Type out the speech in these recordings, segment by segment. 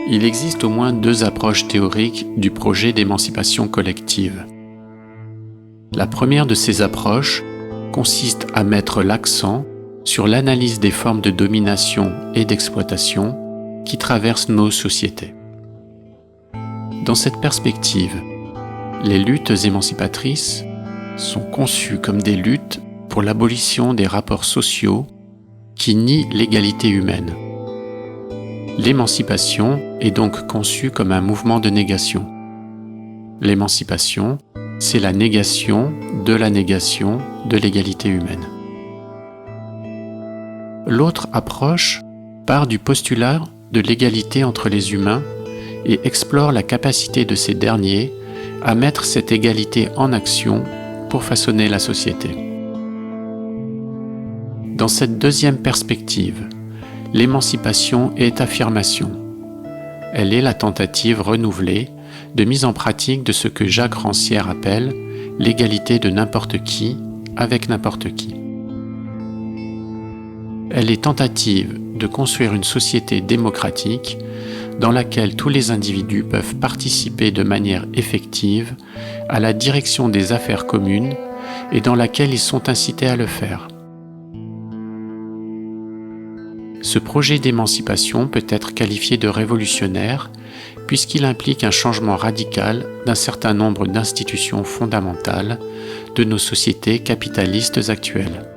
Il existe au moins deux approches théoriques du projet d'émancipation collective. La première de ces approches consiste à mettre l'accent sur l'analyse des formes de domination et d'exploitation qui traversent nos sociétés. Dans cette perspective, les luttes émancipatrices sont conçues comme des luttes pour l'abolition des rapports sociaux qui nient l'égalité humaine. L'émancipation est donc conçue comme un mouvement de négation. L'émancipation, c'est la négation de l'égalité humaine. L'autre approche part du postulat de l'égalité entre les humains et explore la capacité de ces derniers à mettre cette égalité en action pour façonner la société. Dans cette deuxième perspective, l'émancipation est affirmation. Elle est la tentative renouvelée de mise en pratique de ce que Jacques Rancière appelle l'égalité de n'importe qui avec n'importe qui. Elle est tentative de construire une société démocratique dans laquelle tous les individus peuvent participer de manière effective à la direction des affaires communes et dans laquelle ils sont incités à le faire. Ce projet d'émancipation peut être qualifié de révolutionnaire puisqu'il implique un changement radical d'un certain nombre d'institutions fondamentales de nos sociétés capitalistes actuelles.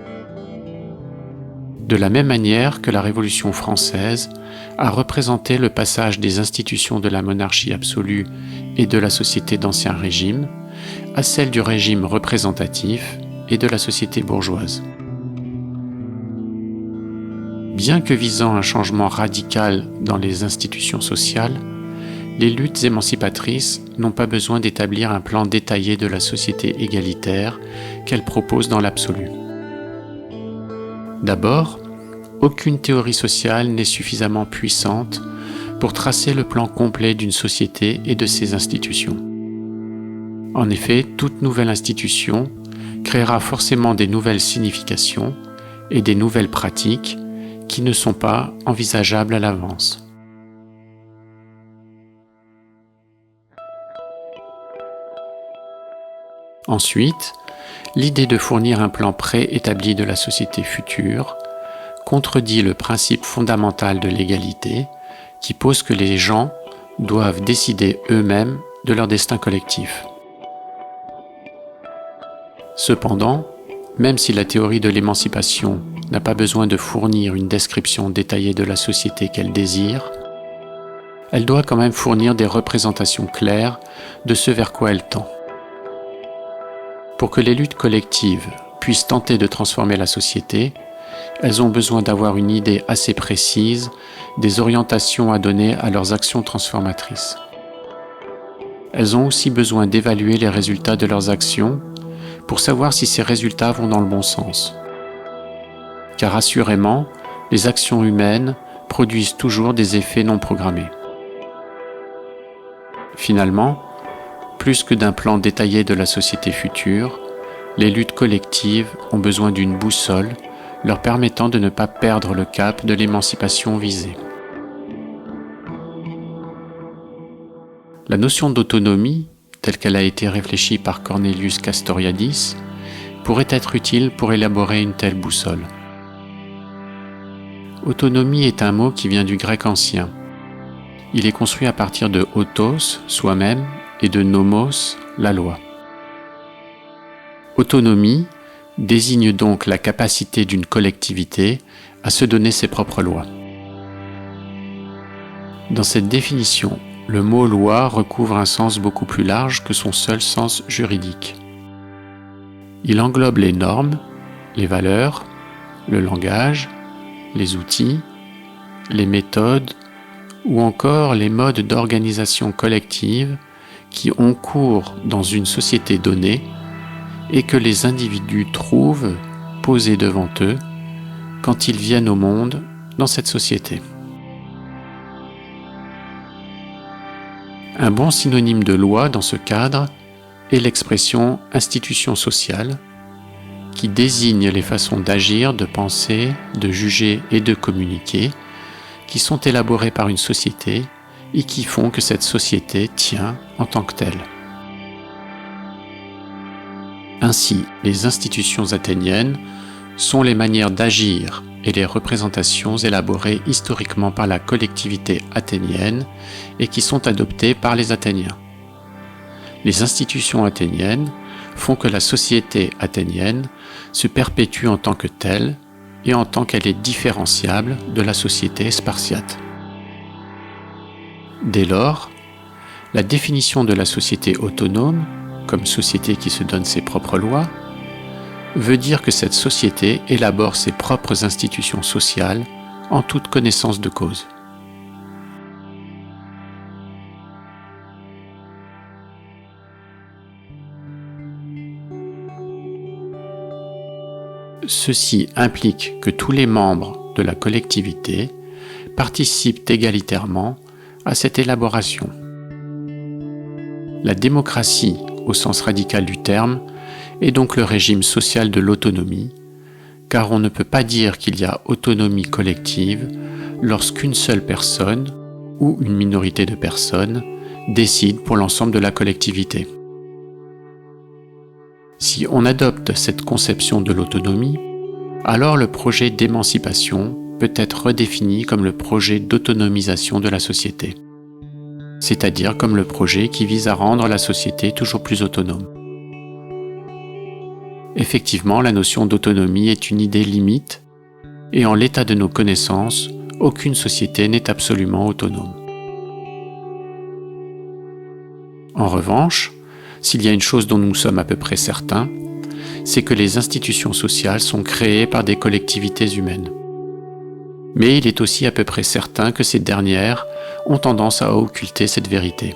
De la même manière que la Révolution française a représenté le passage des institutions de la monarchie absolue et de la société d'Ancien Régime à celle du régime représentatif et de la société bourgeoise. Bien que visant un changement radical dans les institutions sociales, les luttes émancipatrices n'ont pas besoin d'établir un plan détaillé de la société égalitaire qu'elles proposent dans l'absolu. D'abord, aucune théorie sociale n'est suffisamment puissante pour tracer le plan complet d'une société et de ses institutions. En effet, toute nouvelle institution créera forcément des nouvelles significations et des nouvelles pratiques qui ne sont pas envisageables à l'avance. Ensuite, l'idée de fournir un plan préétabli de la société future contredit le principe fondamental de l'égalité qui pose que les gens doivent décider eux-mêmes de leur destin collectif. Cependant, même si la théorie de l'émancipation n'a pas besoin de fournir une description détaillée de la société qu'elle désire, elle doit quand même fournir des représentations claires de ce vers quoi elle tend. Pour que les luttes collectives puissent tenter de transformer la société, elles ont besoin d'avoir une idée assez précise des orientations à donner à leurs actions transformatrices. Elles ont aussi besoin d'évaluer les résultats de leurs actions pour savoir si ces résultats vont dans le bon sens. Car assurément, les actions humaines produisent toujours des effets non programmés. Finalement, plus que d'un plan détaillé de la société future, les luttes collectives ont besoin d'une boussole leur permettant de ne pas perdre le cap de l'émancipation visée. La notion d'autonomie, telle qu'elle a été réfléchie par Cornelius Castoriadis, pourrait être utile pour élaborer une telle boussole. Autonomie est un mot qui vient du grec ancien. Il est construit à partir de autos, soi-même, et de nomos, la loi. Autonomie désigne donc la capacité d'une collectivité à se donner ses propres lois. Dans cette définition, le mot loi recouvre un sens beaucoup plus large que son seul sens juridique. Il englobe les normes, les valeurs, le langage, les outils, les méthodes ou encore les modes d'organisation collective qui ont cours dans une société donnée et que les individus trouvent posés devant eux quand ils viennent au monde dans cette société. Un bon synonyme de loi dans ce cadre est l'expression institution sociale qui désigne les façons d'agir, de penser, de juger et de communiquer qui sont élaborées par une société et qui font que cette société tient en tant que telle. Ainsi, les institutions athéniennes sont les manières d'agir et les représentations élaborées historiquement par la collectivité athénienne et qui sont adoptées par les Athéniens. Les institutions athéniennes font que la société athénienne se perpétue en tant que telle et en tant qu'elle est différenciable de la société spartiate. Dès lors, la définition de la société autonome, comme société qui se donne ses propres lois, veut dire que cette société élabore ses propres institutions sociales en toute connaissance de cause. Ceci implique que tous les membres de la collectivité participent égalitairement à cette élaboration. La démocratie, au sens radical du terme, est donc le régime social de l'autonomie, car on ne peut pas dire qu'il y a autonomie collective lorsqu'une seule personne, ou une minorité de personnes, décide pour l'ensemble de la collectivité. Si on adopte cette conception de l'autonomie, alors le projet d'émancipation peut être redéfini comme le projet d'autonomisation de la société, c'est-à-dire comme le projet qui vise à rendre la société toujours plus autonome. Effectivement, la notion d'autonomie est une idée limite, et en l'état de nos connaissances, aucune société n'est absolument autonome. En revanche, s'il y a une chose dont nous sommes à peu près certains, c'est que les institutions sociales sont créées par des collectivités humaines. Mais il est aussi à peu près certain que ces dernières ont tendance à occulter cette vérité.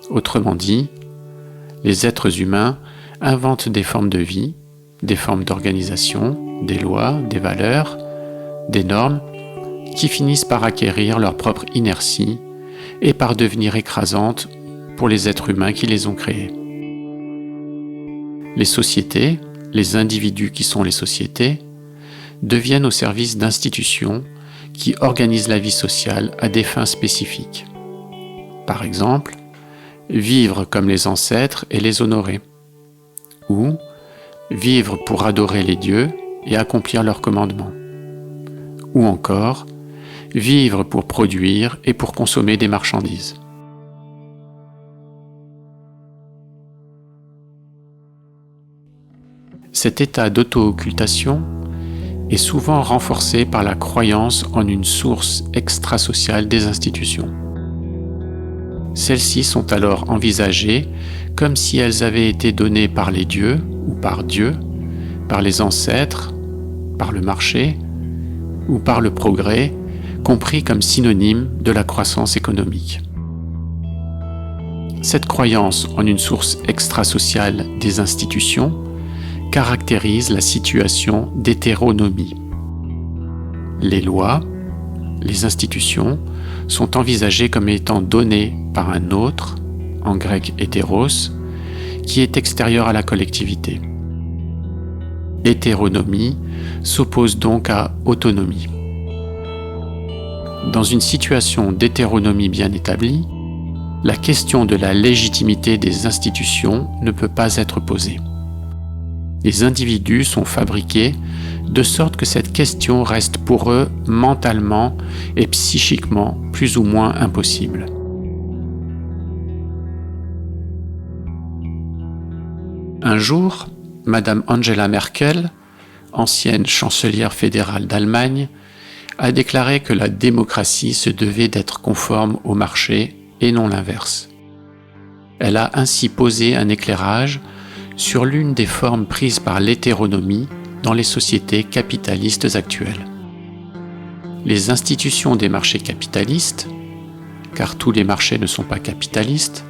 Autrement dit, les êtres humains inventent des formes de vie, des formes d'organisation, des lois, des valeurs, des normes, qui finissent par acquérir leur propre inertie et par devenir écrasantes pour les êtres humains qui les ont créées. Les sociétés, les individus qui sont les sociétés, deviennent au service d'institutions qui organisent la vie sociale à des fins spécifiques. Par exemple, vivre comme les ancêtres et les honorer, ou vivre pour adorer les dieux et accomplir leurs commandements, ou encore vivre pour produire et pour consommer des marchandises. Cet état d'auto-occultation est souvent renforcé par la croyance en une source extrasociale des institutions. Celles-ci sont alors envisagées comme si elles avaient été données par les dieux ou par Dieu, par les ancêtres, par le marché ou par le progrès, compris comme synonyme de la croissance économique. Cette croyance en une source extrasociale des institutions caractérise la situation d'hétéronomie. Les lois, les institutions, sont envisagées comme étant données par un autre, en grec hétéros, qui est extérieur à la collectivité. Hétéronomie s'oppose donc à autonomie. Dans une situation d'hétéronomie bien établie, la question de la légitimité des institutions ne peut pas être posée. Les individus sont fabriqués de sorte que cette question reste pour eux mentalement et psychiquement plus ou moins impossible. Un jour, Madame Angela Merkel, ancienne chancelière fédérale d'Allemagne, a déclaré que la démocratie se devait d'être conforme au marché et non l'inverse. Elle a ainsi posé un éclairage sur l'une des formes prises par l'hétéronomie dans les sociétés capitalistes actuelles. Les institutions des marchés capitalistes, car tous les marchés ne sont pas capitalistes,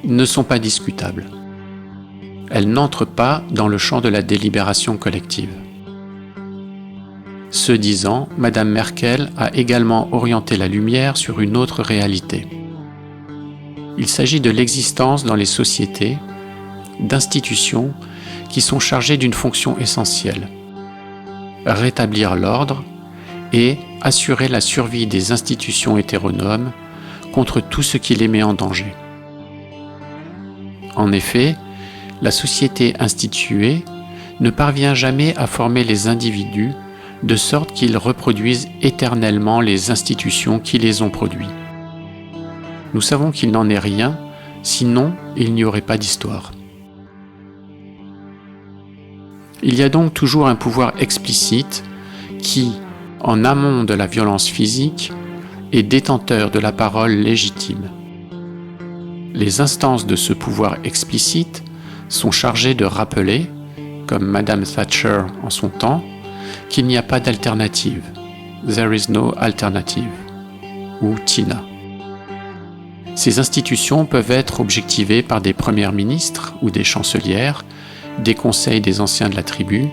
ne sont pas discutables. Elles n'entrent pas dans le champ de la délibération collective. Ce disant, Madame Merkel a également orienté la lumière sur une autre réalité. Il s'agit de l'existence dans les sociétés d'institutions qui sont chargées d'une fonction essentielle: rétablir l'ordre et assurer la survie des institutions hétéronomes contre tout ce qui les met en danger. En effet, la société instituée ne parvient jamais à former les individus de sorte qu'ils reproduisent éternellement les institutions qui les ont produits. Nous savons qu'il n'en est rien, sinon il n'y aurait pas d'histoire. Il y a donc toujours un pouvoir explicite qui, en amont de la violence physique, est détenteur de la parole légitime. Les instances de ce pouvoir explicite sont chargées de rappeler, comme Madame Thatcher en son temps, qu'il n'y a pas d'alternative. There is no alternative. Ou Tina. Ces institutions peuvent être objectivées par des premières ministres ou des chancelières, des conseils des anciens de la tribu,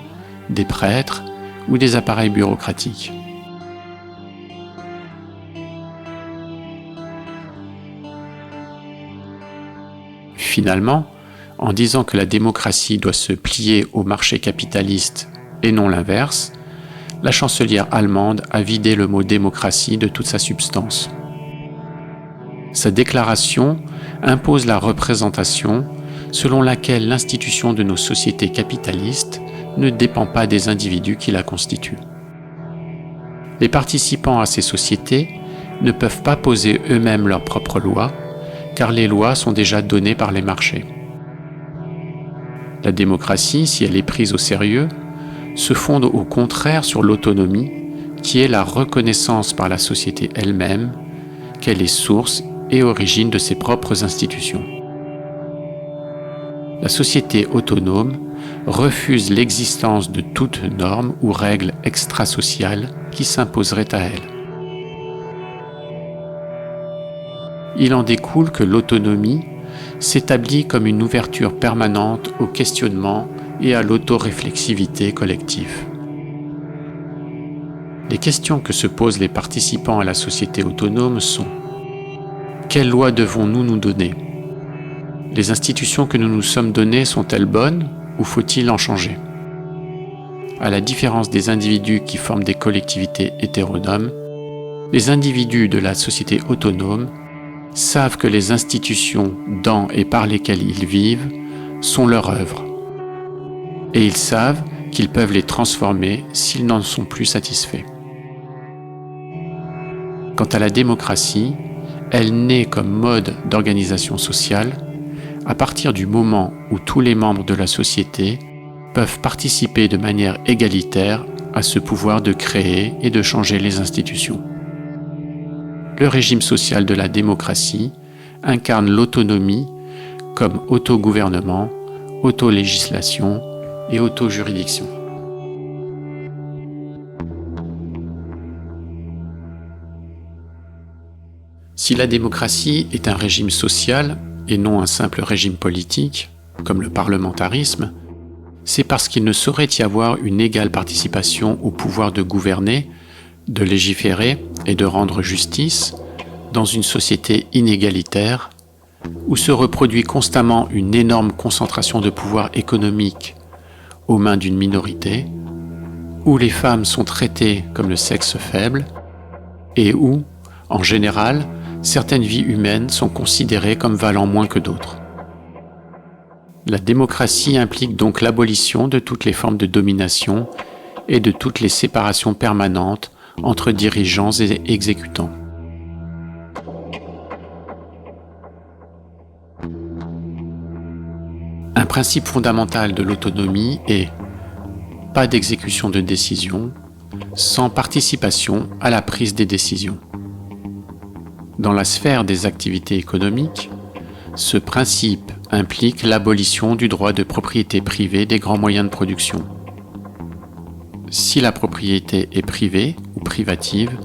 des prêtres ou des appareils bureaucratiques. Finalement, en disant que la démocratie doit se plier au marché capitaliste et non l'inverse, la chancelière allemande a vidé le mot démocratie de toute sa substance. Sa déclaration impose la représentation selon laquelle l'institution de nos sociétés capitalistes ne dépend pas des individus qui la constituent. Les participants à ces sociétés ne peuvent pas poser eux-mêmes leurs propres lois, car les lois sont déjà données par les marchés. La démocratie, si elle est prise au sérieux, se fonde au contraire sur l'autonomie, qui est la reconnaissance par la société elle-même qu'elle est source et origine de ses propres institutions. La société autonome refuse l'existence de toute norme ou règle extrasociale qui s'imposerait à elle. Il en découle que l'autonomie s'établit comme une ouverture permanente au questionnement et à l'autoréflexivité collective. Les questions que se posent les participants à la société autonome sont: quelles lois devons-nous nous donner? Les institutions que nous nous sommes données sont-elles bonnes ou faut-il en changer? À la différence des individus qui forment des collectivités hétéronomes, les individus de la société autonome savent que les institutions dans et par lesquelles ils vivent sont leur œuvre. Et ils savent qu'ils peuvent les transformer s'ils n'en sont plus satisfaits. Quant à la démocratie, elle naît comme mode d'organisation sociale à partir du moment où tous les membres de la société peuvent participer de manière égalitaire à ce pouvoir de créer et de changer les institutions. Le régime social de la démocratie incarne l'autonomie comme autogouvernement, autolégislation et autojuridiction. Si la démocratie est un régime social et non un simple régime politique, comme le parlementarisme, c'est parce qu'il ne saurait y avoir une égale participation au pouvoir de gouverner, de légiférer et de rendre justice dans une société inégalitaire où se reproduit constamment une énorme concentration de pouvoir économique aux mains d'une minorité, où les femmes sont traitées comme le sexe faible et où, en général, certaines vies humaines sont considérées comme valant moins que d'autres. La démocratie implique donc l'abolition de toutes les formes de domination et de toutes les séparations permanentes entre dirigeants et exécutants. Un principe fondamental de l'autonomie est pas d'exécution de décision sans participation à la prise des décisions. Dans la sphère des activités économiques, ce principe implique l'abolition du droit de propriété privée des grands moyens de production. Si la propriété est privée ou privative,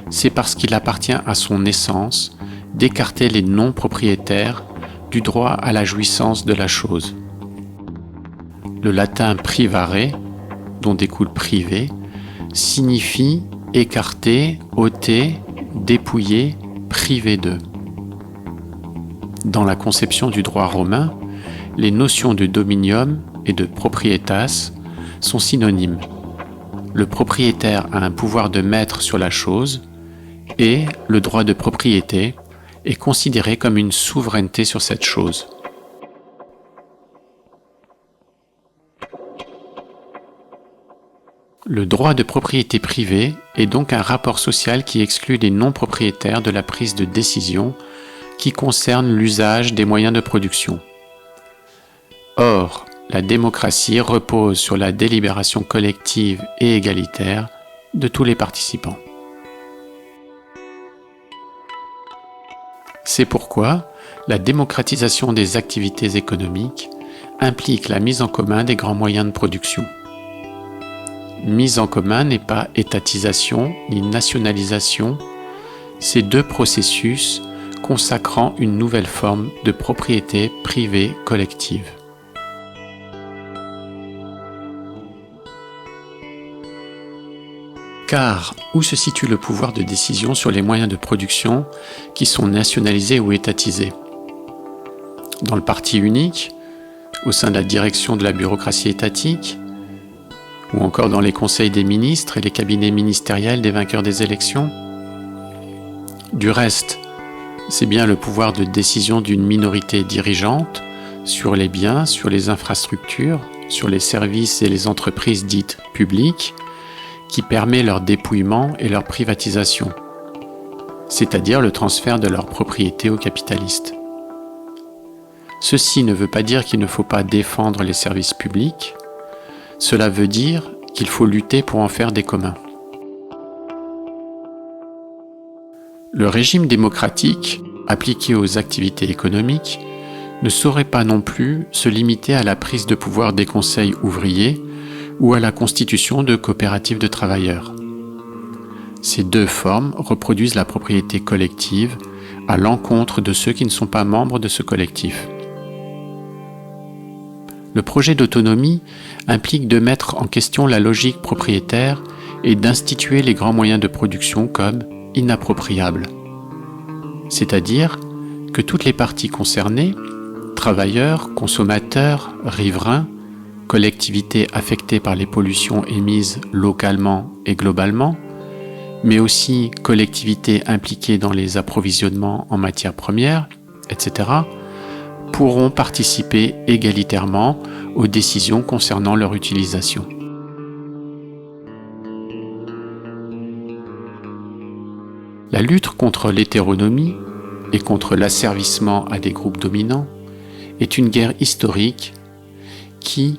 c'est parce qu'il appartient à son essence d'écarter les non-propriétaires du droit à la jouissance de la chose. Le latin privare, dont découle privé, signifie écarter, ôter, dépouiller, priver d'eux. Dans la conception du droit romain, les notions de dominium et de proprietas sont synonymes. Le propriétaire a un pouvoir de maître sur la chose et le droit de propriété est considéré comme une souveraineté sur cette chose. Le droit de propriété privée est donc un rapport social qui exclut les non-propriétaires de la prise de décision qui concerne l'usage des moyens de production. Or, la démocratie repose sur la délibération collective et égalitaire de tous les participants. C'est pourquoi la démocratisation des activités économiques implique la mise en commun des grands moyens de production. Mise en commun n'est pas étatisation ni nationalisation, c'est deux processus consacrant une nouvelle forme de propriété privée collective. Car où se situe le pouvoir de décision sur les moyens de production qui sont nationalisés ou étatisés? Dans le parti unique, au sein de la direction de la bureaucratie étatique, ou encore dans les conseils des ministres et les cabinets ministériels des vainqueurs des élections? Du reste, c'est bien le pouvoir de décision d'une minorité dirigeante sur les biens, sur les infrastructures, sur les services et les entreprises dites publiques qui permet leur dépouillement et leur privatisation, c'est-à-dire le transfert de leur propriété aux capitalistes. Ceci ne veut pas dire qu'il ne faut pas défendre les services publics, cela veut dire qu'il faut lutter pour en faire des communs. Le régime démocratique, appliqué aux activités économiques, ne saurait pas non plus se limiter à la prise de pouvoir des conseils ouvriers ou à la constitution de coopératives de travailleurs. Ces deux formes reproduisent la propriété collective à l'encontre de ceux qui ne sont pas membres de ce collectif. Le projet d'autonomie implique de mettre en question la logique propriétaire et d'instituer les grands moyens de production comme inappropriables. C'est-à-dire que toutes les parties concernées, travailleurs, consommateurs, riverains, collectivités affectées par les pollutions émises localement et globalement, mais aussi collectivités impliquées dans les approvisionnements en matières premières, etc., pourront participer égalitairement aux décisions concernant leur utilisation. La lutte contre l'hétéronomie et contre l'asservissement à des groupes dominants est une guerre historique qui,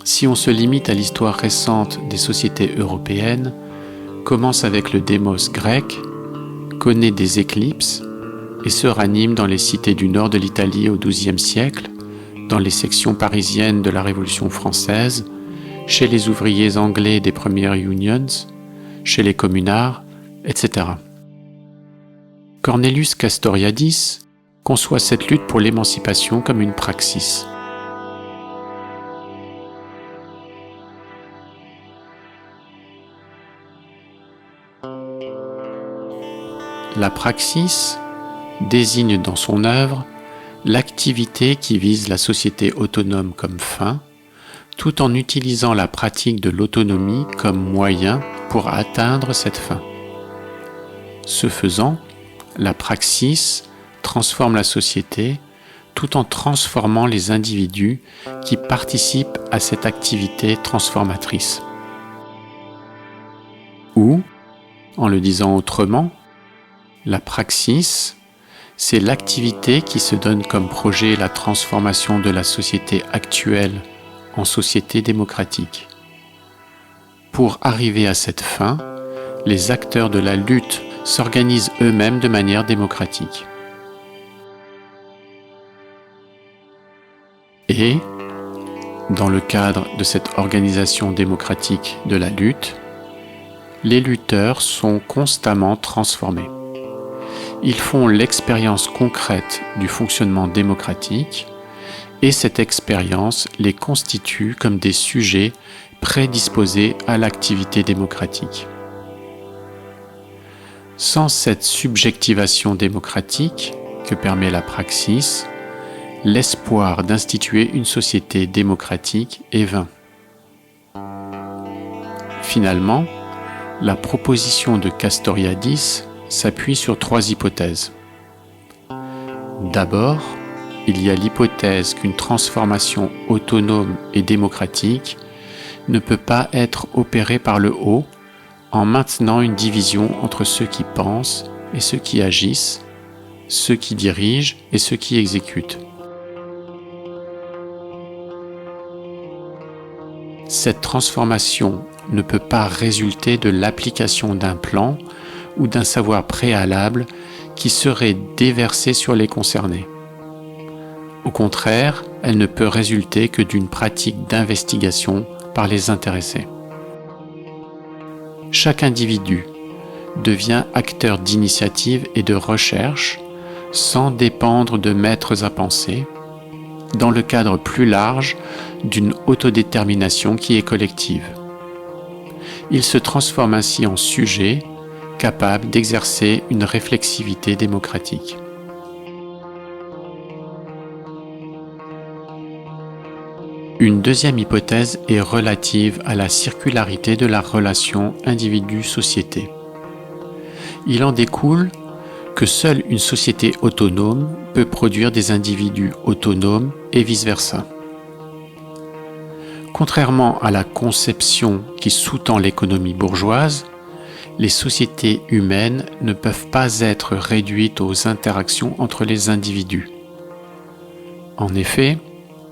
si on se limite à l'histoire récente des sociétés européennes, commence avec le démos grec, connaît des éclipses et se ranime dans les cités du nord de l'Italie au XIIe siècle, dans les sections parisiennes de la Révolution française, chez les ouvriers anglais des premières unions, chez les communards, etc. Cornelius Castoriadis conçoit cette lutte pour l'émancipation comme une praxis. La praxis désigne dans son œuvre l'activité qui vise la société autonome comme fin, tout en utilisant la pratique de l'autonomie comme moyen pour atteindre cette fin. Ce faisant, la praxis transforme la société tout en transformant les individus qui participent à cette activité transformatrice. Ou, en le disant autrement, la praxis, c'est l'activité qui se donne comme projet la transformation de la société actuelle en société démocratique. Pour arriver à cette fin, les acteurs de la lutte s'organisent eux-mêmes de manière démocratique. Et, dans le cadre de cette organisation démocratique de la lutte, les lutteurs sont constamment transformés. Ils font l'expérience concrète du fonctionnement démocratique et cette expérience les constitue comme des sujets prédisposés à l'activité démocratique. Sans cette subjectivation démocratique que permet la praxis, l'espoir d'instituer une société démocratique est vain. Finalement, la proposition de Castoriadis s'appuie sur trois hypothèses. D'abord, il y a l'hypothèse qu'une transformation autonome et démocratique ne peut pas être opérée par le haut en maintenant une division entre ceux qui pensent et ceux qui agissent, ceux qui dirigent et ceux qui exécutent. Cette transformation ne peut pas résulter de l'application d'un plan ou d'un savoir préalable qui serait déversé sur les concernés. Au contraire, elle ne peut résulter que d'une pratique d'investigation par les intéressés. Chaque individu devient acteur d'initiative et de recherche sans dépendre de maîtres à penser, dans le cadre plus large d'une autodétermination qui est collective. Il se transforme ainsi en sujet capable d'exercer une réflexivité démocratique. Une deuxième hypothèse est relative à la circularité de la relation individu-société. Il en découle que seule une société autonome peut produire des individus autonomes et vice-versa. Contrairement à la conception qui sous-tend l'économie bourgeoise, les sociétés humaines ne peuvent pas être réduites aux interactions entre les individus. En effet,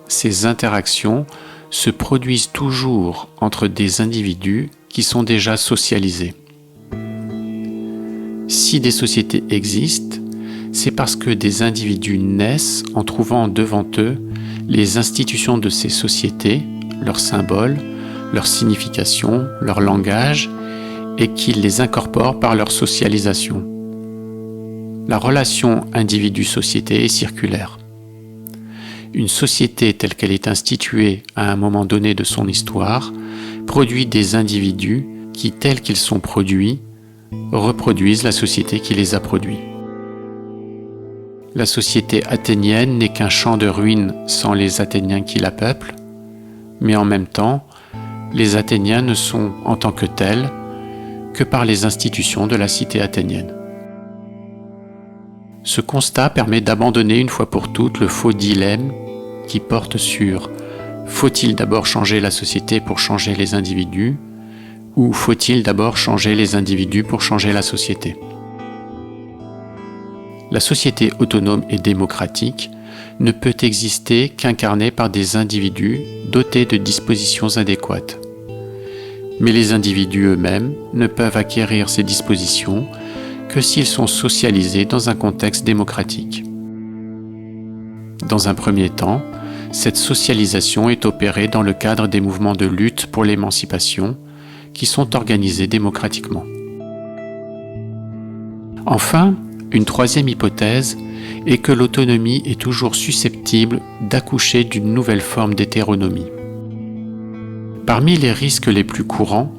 ces interactions se produisent toujours entre des individus qui sont déjà socialisés. Si des sociétés existent, c'est parce que des individus naissent en trouvant devant eux les institutions de ces sociétés, leurs symboles, leur signification, leur langage, et qu'ils les incorporent par leur socialisation. La relation individu-société est circulaire. Une société telle qu'elle est instituée à un moment donné de son histoire produit des individus qui, tels qu'ils sont produits, reproduisent la société qui les a produits. La société athénienne n'est qu'un champ de ruines sans les Athéniens qui la peuplent, mais en même temps, les Athéniens ne sont en tant que tels que par les institutions de la cité athénienne. Ce constat permet d'abandonner une fois pour toutes le faux dilemme qui porte sur « faut-il d'abord changer la société pour changer les individus » ou « faut-il d'abord changer les individus pour changer la société ?» La société autonome et démocratique ne peut exister qu'incarnée par des individus dotés de dispositions adéquates. Mais les individus eux-mêmes ne peuvent acquérir ces dispositions que s'ils sont socialisés dans un contexte démocratique. Dans un premier temps, cette socialisation est opérée dans le cadre des mouvements de lutte pour l'émancipation qui sont organisés démocratiquement. Enfin, une troisième hypothèse est que l'autonomie est toujours susceptible d'accoucher d'une nouvelle forme d'hétéronomie. Parmi les risques les plus courants,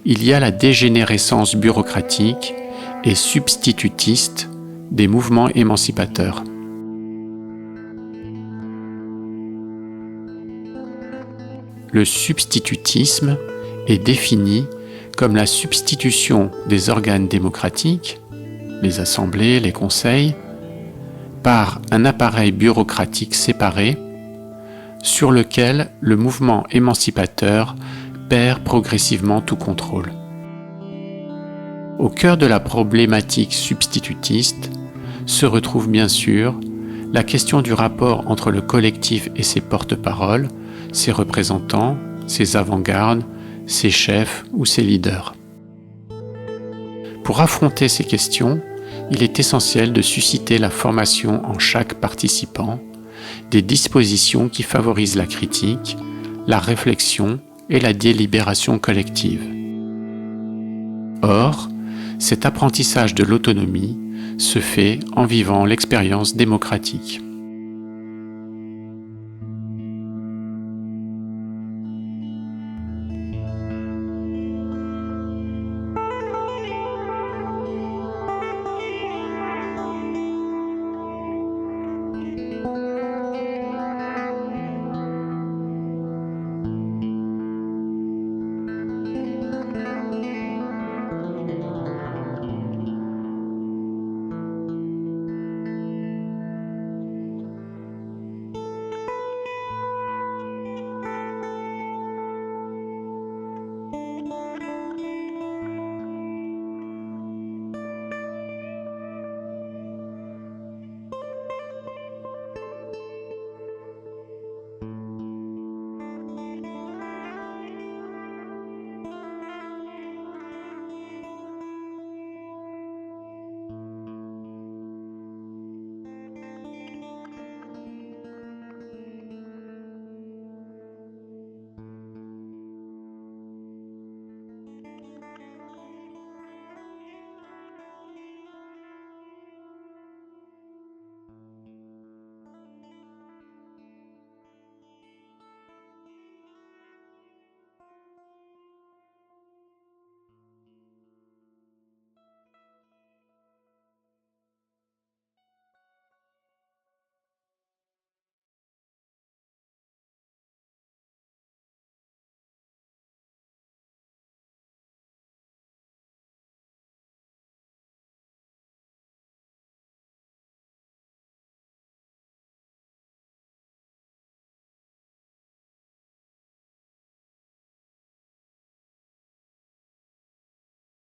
il y a la dégénérescence bureaucratique et substitutiste des mouvements émancipateurs. Le substitutisme est défini comme la substitution des organes démocratiques, les assemblées, les conseils, par un appareil bureaucratique séparé sur lequel le mouvement émancipateur perd progressivement tout contrôle. Au cœur de la problématique substitutiste se retrouve bien sûr la question du rapport entre le collectif et ses porte-paroles, ses représentants, ses avant-gardes, ses chefs ou ses leaders. Pour affronter ces questions, il est essentiel de susciter la formation en chaque participant des dispositions qui favorisent la critique, la réflexion et la délibération collective. Or, cet apprentissage de l'autonomie se fait en vivant l'expérience démocratique.